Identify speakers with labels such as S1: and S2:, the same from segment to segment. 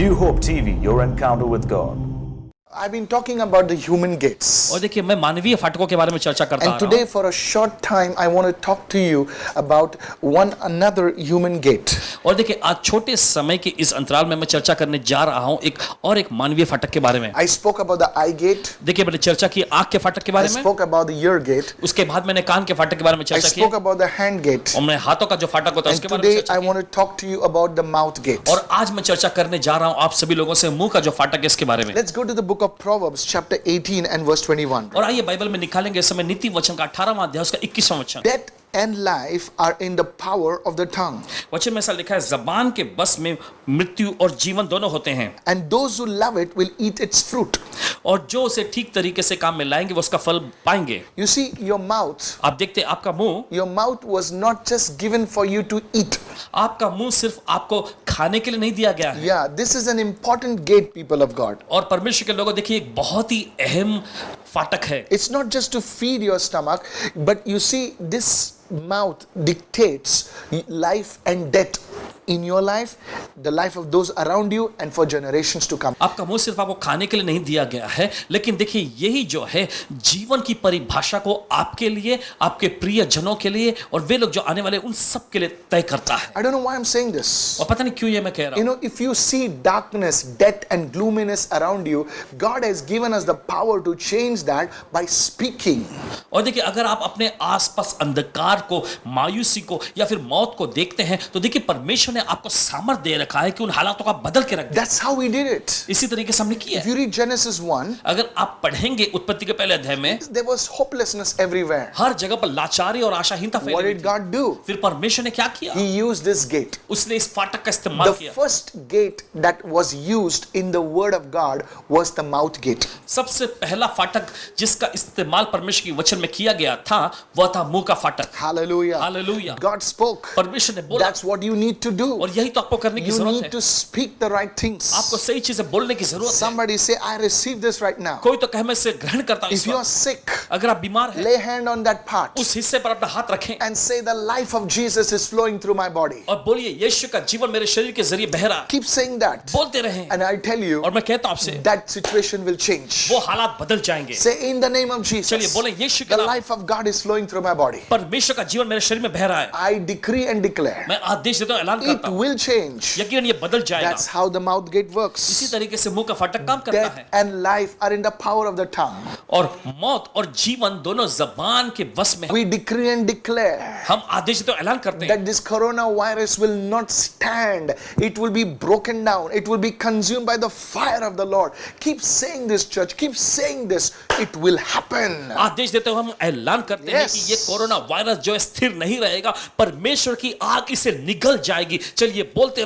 S1: New Hope TV, your encounter with God.
S2: I've been talking about the human gates.
S3: और देखिए मैं मानवीय फाटकों के बारे में चर्चा करता
S2: And
S3: आ रहा
S2: today
S3: हूं।
S2: for a short time I want to talk to you about another human gate.
S3: और देखिए आज छोटे समय के इस अंतराल में मैं चर्चा करने जा रहा हूं एक मानवीय फाटक के बारे में।
S2: I spoke about the eye gate.
S3: देखिए मैंने चर्चा की आंख के फाटक के
S2: I
S3: बारे में,
S2: spoke about the ear gate.
S3: उसके बाद मैंने कान के फाटक के बारे में
S2: I
S3: चर्चा
S2: spoke
S3: की,
S2: about the hand gate.
S3: और मैं हाथों का जो फाटक होता है
S2: And
S3: उसके बारे में
S2: today
S3: चर्चा
S2: I
S3: की।
S2: want to talk to you about the mouth gate.
S3: और आज मैं चर्चा करने जा रहा हूं आप सभी लोगों से मुंह का जो फाटक है इसके बारे में।
S2: Let's go to the book of Proverbs chapter 18 and verse 21.
S3: और आइए बाइबल में निकालेंगे इस समय नीति वचन का 18वां अध्याय उसका 21वां वचन।
S2: Death and life are in the power of the tongue.
S3: वचन में ऐसा लिखा है जबान के बस में मृत्यु और जीवन दोनों होते हैं,
S2: And those who love it will eat its fruit.
S3: और जो उसे ठीक तरीके से काम में लाएंगे वो उसका फल पाएंगे।
S2: You see, your mouth,
S3: आप देखते हैं आपका मुंह
S2: was not just given for you to eat.
S3: आपका मुंह सिर्फ आपको खाने के लिए नहीं दिया गया है।
S2: Yeah, this is an important gate, people of God.
S3: और परमेश्वर के लोगों देखिए एक बहुत ही अहम फाटक है।
S2: It's not just to feed your stomach, but you see, this mouth dictates life and death in your life, the life of those around you, and for generations to come.
S3: आपका मुंह सिर्फ आपको खाने के लिए नहीं दिया गया है, लेकिन देखिए यही जो है जीवन की परिभाषा को आपके लिए, आपके प्रिय जनों के लिए और वे लोग जो आने वाले उन सब के लिए तय करता है।
S2: I don't know why I'm saying this.
S3: और पता नहीं क्यों ये मैं कह रहा
S2: You
S3: हूं।
S2: know, if you see darkness, death, and gloominess around you, God has given us the power to change that by speaking.
S3: और देखिए अगर आप अपने आसपास अंधकार को, मायूसी को या फिर मौत को देखते हैं तो देखिए परमेश्वर ने आपको सामर्थ्य दे रखा है कि उन हालातों का बदल के रख दे।
S2: That's how we did it.
S3: इसी तरीके से हमने किया
S2: If
S3: है।
S2: you read Genesis 1,
S3: अगर आप पढ़ेंगे उत्पत्ति के पहले अध्याय में,
S2: there was hopelessness everywhere.
S3: हर जगह पर लाचारी और आशाहीनता
S2: What
S3: फैली हुई
S2: did
S3: थी।
S2: God do?
S3: फिर परमेश्वर ने क्या किया?
S2: He used this gate.
S3: उसने इस फाटक का इस्तेमाल
S2: The
S3: किया।
S2: first gate that was used in the word of God was the mouth gate.
S3: सबसे पहला फाटक जिसका इस्तेमाल परमेश्वर की वचन में किया गया था वह था मुंह का फाटक।
S2: Hallelujah.
S3: हालेलुया।
S2: God spoke.
S3: परमेश्वर ने बोला
S2: That's what you need to do.
S3: और यही तो आपको करने की
S2: You
S3: जरूरत
S2: need
S3: है।
S2: to speak the right things.
S3: आपको सही चीजें बोलने की जरूरत है।
S2: Somebody say, I receive this right now.
S3: कोई तो कहे मैं इसे ग्रहण करता हूं
S2: If
S3: इस
S2: you are
S3: वक्त।
S2: sick,
S3: अगर आप बीमार हैं
S2: lay hand on that part
S3: उस हिस्से पर अपना हाथ रखें
S2: and say, the life of Jesus is flowing through my body.
S3: और बोलिए यीशु का जीवन मेरे शरीर के जरिए बह रहा है।
S2: Keep saying that.
S3: बोलते रहें
S2: And I'll tell you,
S3: और मैं कहता हूं आपसे
S2: that situation will change.
S3: वो हालात बदल जाएंगे।
S2: Say, in the name of
S3: चलिए
S2: Jesus,
S3: बोले यीशु के
S2: the
S3: नाम
S2: life of God is flowing through my body.
S3: परमेश्वर का जीवन मेरे शरीर में बह रहा है।
S2: I decree and declare,
S3: मैं आदेश देता हूं, ऐलान
S2: it
S3: करता हूं,
S2: will change.
S3: यकीनन ये बदल जाएगा।
S2: That's how the mouth gate
S3: इसी
S2: works.
S3: तरीके से मुंह का फाटक काम करता
S2: Death
S3: है।
S2: and life are in the power of the tongue.
S3: और मौत और जीवन दोनों जबान के वश में।
S2: We decree and declare
S3: हम आदेश देते हैं, ऐलान करते हैं
S2: that this coronavirus will not stand. It will be broken down. It will be consumed by the fire of the Lord. Keep saying this, church. Keep saying this. It will happen.
S3: आदेश देते हुए हम ऐलान करते हैं
S2: Yes.
S3: कि ये corona virus जो है स्थिर नहीं रहेगा, परमेश्वर की आग इसे निगल जाएगी। चलिए बोलते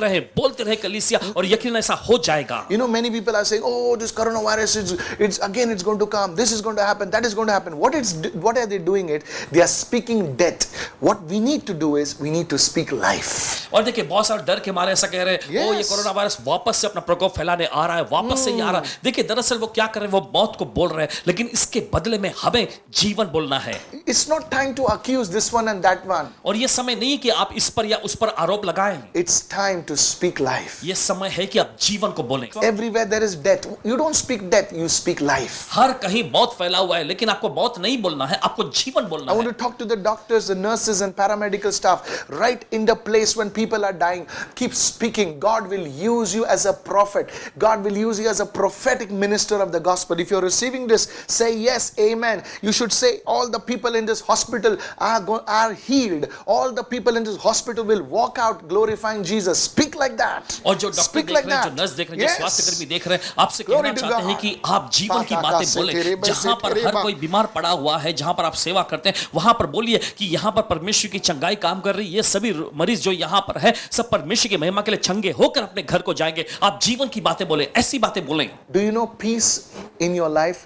S3: रहे कलीसिया, और यकीनन ऐसा हो जाएगा।
S2: You know, many people are saying, oh, this coronavirus it's going to come. This is going to happen. That is going to happen. What are they doing it? They are speaking death. What we need to do is we need to speak life.
S3: और देखिए बहुत सारे डर के मारे ऐसा कह रहे हैं, ओ ये
S2: Yes.
S3: कोरोना वायरस वापस से अपना प्रकोप फैलाने आ रहा है, वापस से ही आ रहा है। देखिए दरअसल वो क्या कर रहे हैं, वो मौत को बोल रहे हैं, लेकिन इसके बदले में हमें जीवन बोलना है।
S2: It's not time to accuse this one and that one.
S3: और ये समय नहीं कि आप इस पर या उस पर आरोप लगाएं,
S2: It's time to speak life.
S3: ये समय है कि आप जीवन को बोलें।
S2: Everywhere there is death. You don't speak death, you speak life.
S3: हर कहीं मौत फैला हुआ है, लेकिन आपको मौत नहीं बोलना है, आपको जीवन बोलना
S2: I want
S3: है।
S2: to talk to the doctors, the nurses, and paramedical staff right in the place when people are dying. Keep speaking. God will use you as a prophet. God will use you as a prophetic minister of the gospel. If you're receiving this, say yes, amen. You should say, all the people in this hospital are healed. All the people in this hospital will walk out glorifying Jesus. Speak like that.
S3: और जो doctor
S2: Speak
S3: देख
S2: like
S3: रहे हैं,
S2: that.
S3: जो nurse देख रहे हैं, जो
S2: Yes.
S3: स्वास्थ्य कर्मी देख रहे हैं, आपसे
S2: Glory
S3: कहना
S2: to
S3: चाहते हैं
S2: God.
S3: कि आप जीवन की
S2: पाका
S3: बातें
S2: से
S3: बोलें।
S2: तेरे बसे
S3: जहां पर
S2: तेरे
S3: हर
S2: बा-
S3: कोई बीमार पड़ा हुआ है, जहां पर आप सेवा करते हैं, वहां पर बोलिए कि यहां पर परमेश्वर की चंगाई काम कर रही है। ये सभी मरीज जो यहां पर है, सब परमेश्वर की महिमा के लिए चंगे होकर अपने घर को जाएंगे। आप जीवन की बातें बोलें, ऐसी बातें बोलें।
S2: Do you know peace in your life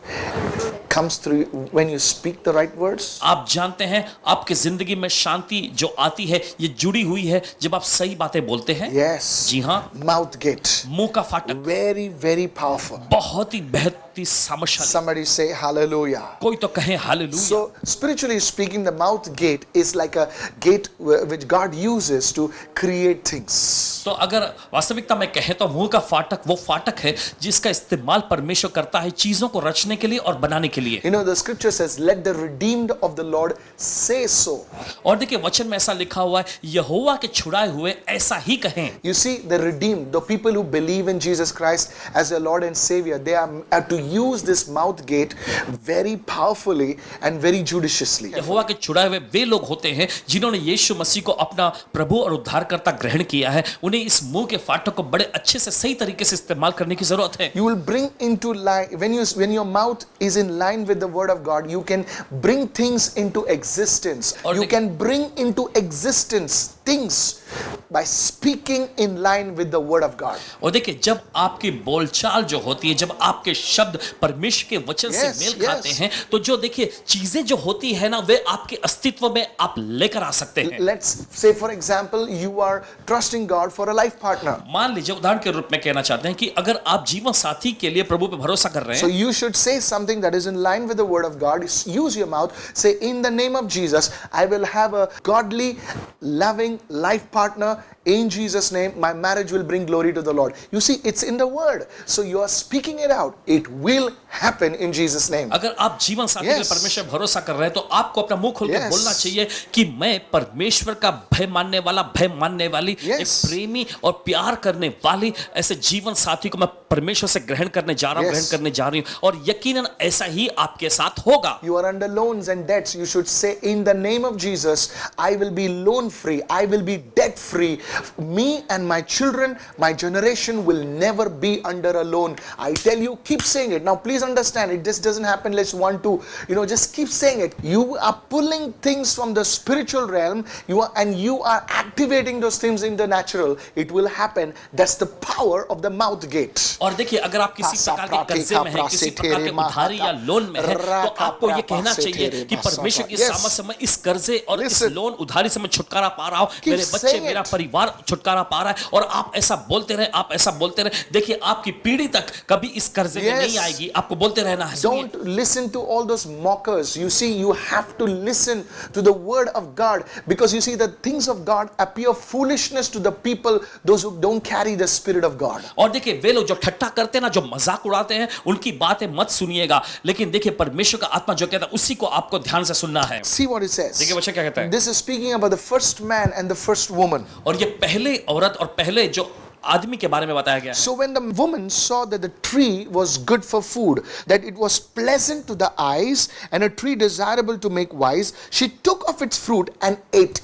S2: comes through when you speak the right words?
S3: आप जानते हैं आपकी जिंदगी में शांति जो आती है, ये जुड़ी हुई है जब आप सही बातें बोलते हैं।
S2: Yes.
S3: जी हाँ,
S2: Mouth gate.
S3: मुंह का फाटक
S2: Very, very powerful.
S3: बहुत ही बेहतरीन शक्ति सामर्थ्यशाली।
S2: Somebody say hallelujah.
S3: कोई तो कहे hallelujah.
S2: So spiritually speaking, the mouth gate is like a gate which God uses to create things.
S3: तो अगर वास्तविकता में कहें तो मुंह का फाटक वो फाटक है जिसका इस्तेमाल परमेश्वर करता है चीजों को रचने के लिए और बनाने के लिए।
S2: You know, the scripture says, let the redeemed of the Lord say so.
S3: और देखिए वचन में ऐसा लिखा हुआ है, यहोवा के छुड़ाए हुए ऐसा ही कहें।
S2: You see, the redeemed, the people who believe in Jesus Christ as their Lord and Savior, they are to use this mouth gate very powerfully and very judiciously.
S3: यहोवा के छुड़ाए हुए वे लोग होते हैं जिन्होंने यीशु मसीह को अपना प्रभु और उद्धारकर्ता ग्रहण किया है। उन्हें इस मुंह के फाटक को बड़े अच्छे से सही तरीके से इस्तेमाल करने की जरूरत है।
S2: You will bring into line, when your mouth is in line with the word of God, you can bring things into existence. You can bring into existence things by speaking in line with the word of God.
S3: और देखिए जब आपकी बोलचाल जो होती है, जब आपके शब्द परमेश्वर के वचन से मेल खाते हैं, तो जो देखिए चीजें जो होती है ना, वे आपके अस्तित्व में आप लेकर आ सकते हैं।
S2: Let's say for example, you are trusting God for a life partner.
S3: मान लीजिए उदाहरण के रूप में कहना चाहते हैं कि अगर आप जीवन साथी के लिए प्रभु पे भरोसा कर रहे
S2: So
S3: हैं,
S2: you should say something that is in line with the word of God. Use your mouth. Say, in the name of Jesus, I will have a godly, loving life partner. In Jesus' name, my marriage will bring glory to the Lord. You see, it's in the word. So you are speaking it out. It will happen in Jesus' name.
S3: अगर आप जीवन साथी के लिए परमेश्वर पे भरोसा कर रहे हैं, तो आपको अपना मुंह खोल के बोलना चाहिए कि मैं परमेश्वर का भय मानने वाला, भय मानने वाली, एक प्रेमी और प्यार करने वाली ऐसे जीवन साथी को मैं परमेश्वर से ग्रहण करने जा रहा हूं, ग्रहण करने जा रही हूं, और यकीनन ऐसा ही आपके साथ होगा।
S2: You are under loans and debts. You should say, in the name of Jesus, I will be loan free. I will be debt free. Me and my children, my generation will never be under a loan. I tell you, keep saying it. Now, please understand, it just doesn't happen. Let's want to, just keep saying it. You are pulling things from the spiritual realm. You are activating those things in the natural. It will happen. That's the power of the mouth gate.
S3: और देखिए अगर आप किसी प्रकार के कर्जे में हैं, किसी प्रकार के उधारी या लोन में हैं, तो आपको ये कहना चाहिए कि परमेश्वर की सामर्थ से मैं इस कर्जे और इस लोन उधारी से मैं छुटकारा पा रहा हूं, मेरे बच्चे, मेरा परिवार छुटकारा पा रहा है, और आप ऐसा बोलते रहे, आप ऐसा बोलते रहे। देखिए आपकी पीढ़ी तक कभी इस कर्जे में नहीं आएगी, आपको बोलते रहना है।
S2: Don't listen to all those mockers. You see, you have to listen to the word of God, because you see, the things of God appear foolishness to the people, those who don't carry the spirit of God.
S3: और देखिए वे लोग जो ठट्टा करते हैं ना, जो मजाक उड़ाते हैं, उनकी बातें मत सुनिएगा, लेकिन देखिए परमेश्वर का आत्मा जो कहता है उसी को आपको ध्यान से सुनना है।
S2: See what it says.
S3: देखिए वचन क्या कहता है।
S2: This is speaking about the first man and the first woman.
S3: और ये पहले औरत और पहले जो आदमी के बारे में बताया गया है।
S2: So when the woman saw that the tree was good for food, that it was pleasant to the eyes, and a tree desirable to make wise, she took of its fruit and ate.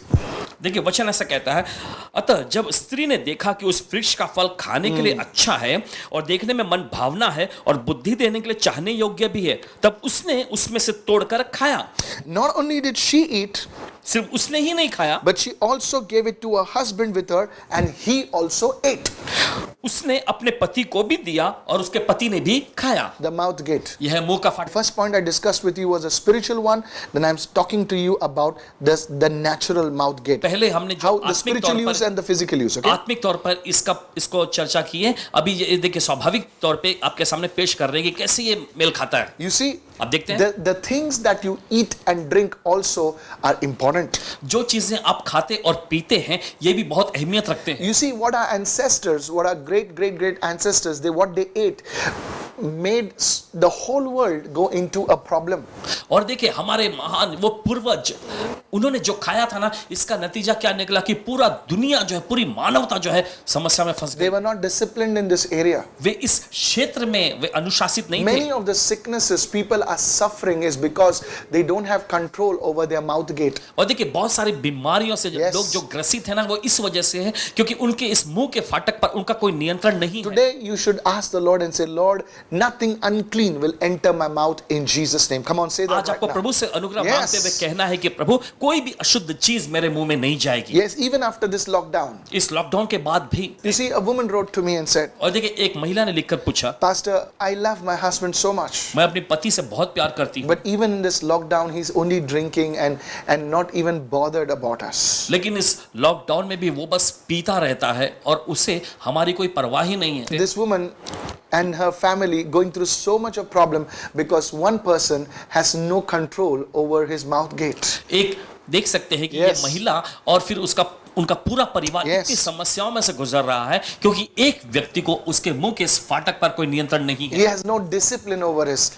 S3: देखिए वचन ऐसा कहता है, अतः जब स्त्री ने देखा कि उस वृक्ष का फल खाने के लिए अच्छा है और देखने में मन भावना है और बुद्धि देने के लिए चाहने योग्य भी है, तब उसने उसमें से तोड़कर खाया।
S2: Not only did she eat,
S3: सिर्फ उसने ही नहीं खाया,
S2: but she also gave it to her husband with her, and he also ate.
S3: उसने अपने पति को भी दिया और उसके पति ने भी खाया।
S2: The mouth gate.
S3: यह है मुंह का फाटक।
S2: First point I discussed with you was a spiritual one. Then I'm talking to you about the natural mouth gate.
S3: पहले हमने जो
S2: How the
S3: आत्मिक
S2: spiritual
S3: तौर
S2: use
S3: पर
S2: and the physical use. Okay.
S3: आत्मिक तौर पर इसको चर्चा की है। अभी ये देखिए स्वाभाविक तौर पे आपके सामने पेश कर रहे हैं कि कैसे ये मेल खाता है।
S2: You see,
S3: आप देखते हैं
S2: the things that you eat and drink also are important.
S3: जो चीजें आप खाते और पीते हैं ये भी बहुत अहमियत रखते हैं।
S2: You see, what our ancestors, what our great ancestors, what they ate made the whole world go into a problem.
S3: और देखिए हमारे महान वो पूर्वज, उन्होंने जो खाया था ना, इसका नतीजा क्या निकला कि पूरा दुनिया जो है, पूरी मानवता जो है समस्या में फंस
S2: They
S3: गई।
S2: were not disciplined in this area.
S3: वे इस क्षेत्र में वे अनुशासित नहीं
S2: Many
S3: थे।
S2: of the sicknesses people are suffering is because they don't have control over their mouth gate.
S3: और देखिए बहुत सारी बीमारियों से
S2: Yes.
S3: लोग जो ग्रसित है ना, वो इस वजह से है क्योंकि उनके इस मुंह के फाटक पर उनका कोई नियंत्रण नहीं है।
S2: Today you should ask the Lord and say, Lord, nothing unclean will enter my mouth in Jesus' name. Come on, say that
S3: आज
S2: right
S3: आपको
S2: now.
S3: प्रभु से अनुग्रह
S2: Yes.
S3: मांगते हुए कहना है कि प्रभु कोई भी अशुद्ध चीज मेरे मुंह में नहीं जाएगी।
S2: Yes, even after this lockdown.
S3: इस लॉकडाउन के बाद भी।
S2: You see, a woman wrote to me and said,
S3: और देखिए एक महिला ने लिखकर पूछा,
S2: Pastor, I love my husband so much.
S3: मैं अपने पति से बहुत प्यार करती हूँ,
S2: But even in this lockdown, he's only drinking and not even bothered about us.
S3: लेकिन इस लॉकडाउन में भी वो बस पीता रहता है और उसे हमारी कोई परवाह ही नहीं है।
S2: This woman and her family going through so much of problem because one person has no control over his mouth gate.
S3: एक देख सकते हैं कि
S2: Yes.
S3: ये महिला और फिर उनका पूरा परिवार
S2: Yes.
S3: इतनी समस्याओं में से गुजर रहा है क्योंकि एक व्यक्ति को उसके मुंह के इस फाटक पर कोई नियंत्रण नहीं
S2: He
S3: है।
S2: has no discipline over his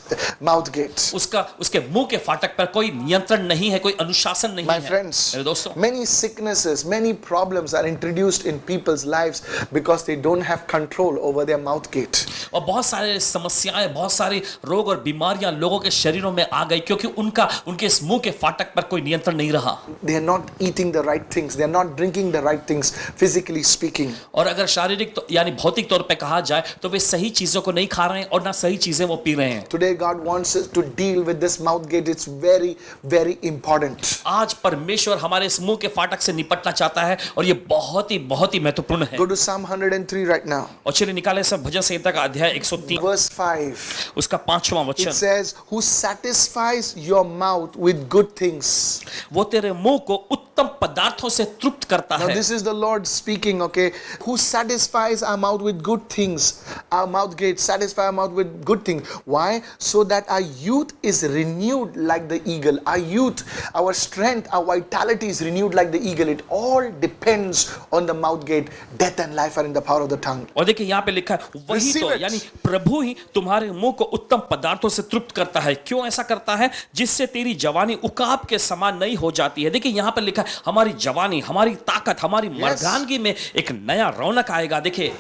S2: mouth gate.
S3: उसके मुंह के फाटक पर कोई नियंत्रण नहीं है, कोई अनुशासन नहीं
S2: My
S3: है।
S2: friends,
S3: मेरे दोस्तों,
S2: many sicknesses, many problems are introduced in people's lives because they don't have control over their mouth gate.
S3: और बहुत सारे समस्याएं, बहुत सारे रोग और बीमारियां लोगों के शरीरों में आ गई क्योंकि उनके इस मुंह के फाटक पर कोई नियंत्रण नहीं रहा।
S2: They are not eating the right things. They are not drinking the right things, physically speaking.
S3: और अगर शारीरिक यानी भौतिक तौर पे कहा जाए तो वे सही चीजों को नहीं खा रहे हैं और ना सही चीजें वो पी रहे हैं।
S2: Today God wants us to deal with this mouth gate. It's very, very important.
S3: आज परमेश्वर हमारे इस मुंह के फाटक से निपटना चाहता है और ये बहुत ही महत्वपूर्ण है।
S2: Go to Psalm 103 right now.
S3: और चलिए निकाले सब भजन संहिता का अध्याय 103
S2: Verse 5.
S3: उसका 5वां
S2: It
S3: वचन।
S2: says, who satisfies your mouth with good things.
S3: वो तेरे मुंह को उत्तम पदार्थों से तृप्त करता
S2: Now
S3: है।
S2: this is the Lord speaking, okay? Who satisfies our mouth with good things. Our mouth gate satisfy our mouth with good things. Why? So that our youth is renewed like the eagle. Our youth, our strength, our vitality is renewed like the eagle. It all depends on the mouth gate. Death and life are in the power of the tongue.
S3: और देखिए यहाँ पे लिखा है वही
S2: Receive
S3: तो
S2: it.
S3: यानी प्रभु ही तुम्हारे मुंह को उत्तम पदार्थों से तृप्त करता है। क्यों ऐसा करता है? जिससे तेरी जवानी उकाब के समान नहीं हो जाती है। देखिए यहाँ पे लिखा है हमारी जवानी, हमारी ताकत, हमारी मर्दानगी में एक नया रौनक आएगा। देखिए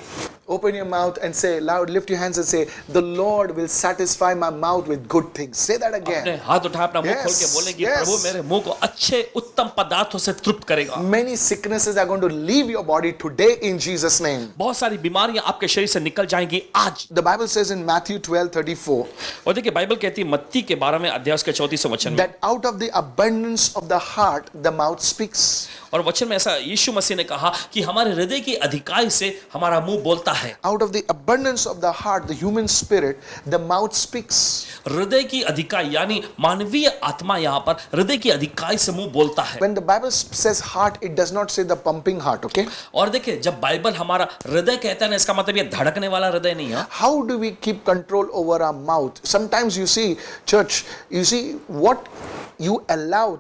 S2: Open your mouth and say loud, lift your hands and say, the Lord will satisfy my mouth with good things. Say that
S3: अपने
S2: again.
S3: हाथ उठा अपना मुंह खोल के
S2: Yes,
S3: बोलेंगे
S2: yes.
S3: प्रभु मेरे मुंह को अच्छे उत्तम पदार्थों से तृप्त करेगा।
S2: Many sicknesses are going to leave your body today in Jesus' name.
S3: बहुत सारी बीमारियां आपके शरीर से निकल जाएंगी आज।
S2: The Bible says in Matthew 12:34
S3: और देखिए बाइबल कहती है मत्ती के 12वें अध्याय उसके 34वें वचन में,
S2: that out of the abundance of the heart the mouth speaks.
S3: और वचन में ऐसा यीशु मसीह ने कहा कि हमारे हृदय की अधिकाई से हमारा मुंह बोलता है।
S2: Out of the abundance of the heart, the human spirit, the mouth speaks.
S3: हृदय की अधिकाई यानी मानवीय आत्मा यहाँ पर हृदय की अधिकाई से मुंह बोलता है।
S2: When the Bible says heart, it does not say the pumping heart, okay?
S3: और देखिए जब बाइबल हमारा हृदय कहता है ना, इसका मतलब ये धड़कने वाला हृदय नहीं है।
S2: How do we keep control over our mouth? Sometimes you see, church, you see what you allow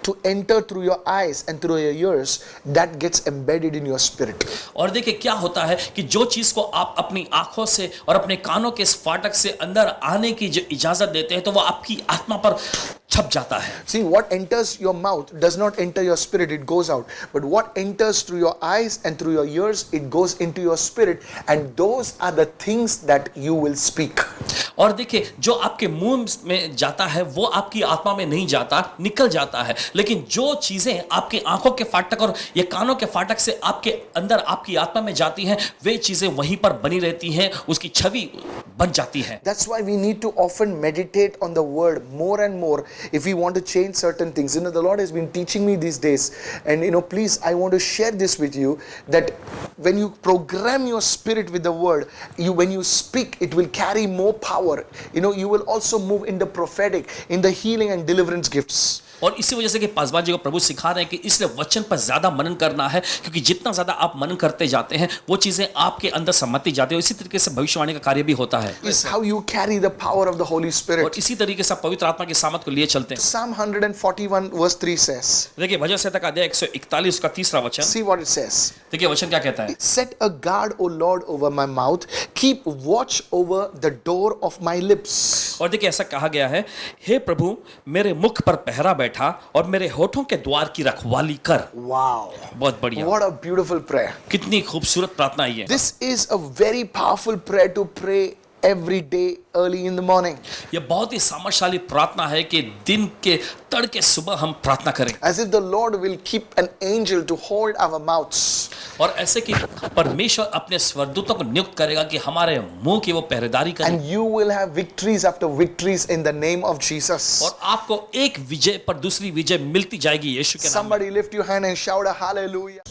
S2: to enter through your eyes and through your ears, that gets embedded in your spirit.
S3: और देखिए क्या होता है कि जो चीज को आप अपनी आंखों से और अपने कानों के इस फाटक से अंदर आने की जो इजाजत देते हैं तो वो आपकी आत्मा पर छप जाता है।
S2: See, what enters your mouth does not enter your spirit, it goes out. But what enters through your eyes and through your ears, it goes into your spirit, and those are the things that you will speak.
S3: और देखिए जो आपके मुंह में जाता है वो आपकी आत्मा में नहीं जाता, निकल जाता है। लेकिन जो चीजें आपकी आंखों के फाटक और ये कानों के फाटक से आपके अंदर आपकी आत्मा में जाती हैं, वे चीजें वहीं पर बनी रहती हैं, उसकी छवि बन जाती है।
S2: That's why we need to often meditate on the word more and more if we want to change certain things. You know, the Lord has been teaching me these days, and you know, please, I want to share this with you, that when you program your spirit with the word, when you speak, it will carry more power. You know, you will also move in the prophetic, in the healing and deliverance gifts.
S3: और इसी वजह से कि पासवान जी को प्रभु सिखा रहे हैं कि इसलिए वचन पर ज्यादा मनन करना है, क्योंकि जितना ज्यादा आप मनन करते जाते हैं वो चीजें आपके अंदर सम्मति जाती है। इसी तरीके से भविष्यवाणी का कार्य भी होता है।
S2: Is how you carry the power of the Holy
S3: और
S2: Spirit.
S3: इसी तरीके से आप पवित्र आत्मा की सामर्थ को लिए चलते हैं।
S2: Psalm 141 verse 3 says,
S3: देखिए भजन संहिता का अध्याय 141 का 3रा वचन,
S2: see what it says.
S3: देखिए वचन क्या कहता है?
S2: Set a guard, O Lord, over my mouth. Keep watch over the door of my lips.
S3: और देखिए ऐसा कहा गया है, हे प्रभु मेरे मुख पर पहरा बैठा और मेरे होठों के द्वार की रखवाली कर।
S2: Wow.
S3: बहुत बढ़िया,
S2: What a beautiful prayer.
S3: कितनी खूबसूरत प्रार्थना है ये।
S2: This is a very powerful prayer to pray every day early in the morning.
S3: ये बहुत ही सामर्थ्यशाली प्रार्थना है कि दिन के तड़के सुबह हम प्रार्थना करें,
S2: As if the Lord will keep an angel to hold our mouths.
S3: और ऐसे कि परमेश्वर अपने स्वर्गदूतों को नियुक्त करेगा कि हमारे मुंह की वो पहरेदारी करें,
S2: And you will have victories after victories in the name of Jesus.
S3: और आपको एक विजय पर दूसरी विजय मिलती जाएगी यीशु के नाम में।
S2: Somebody lift your hand and shout a hallelujah.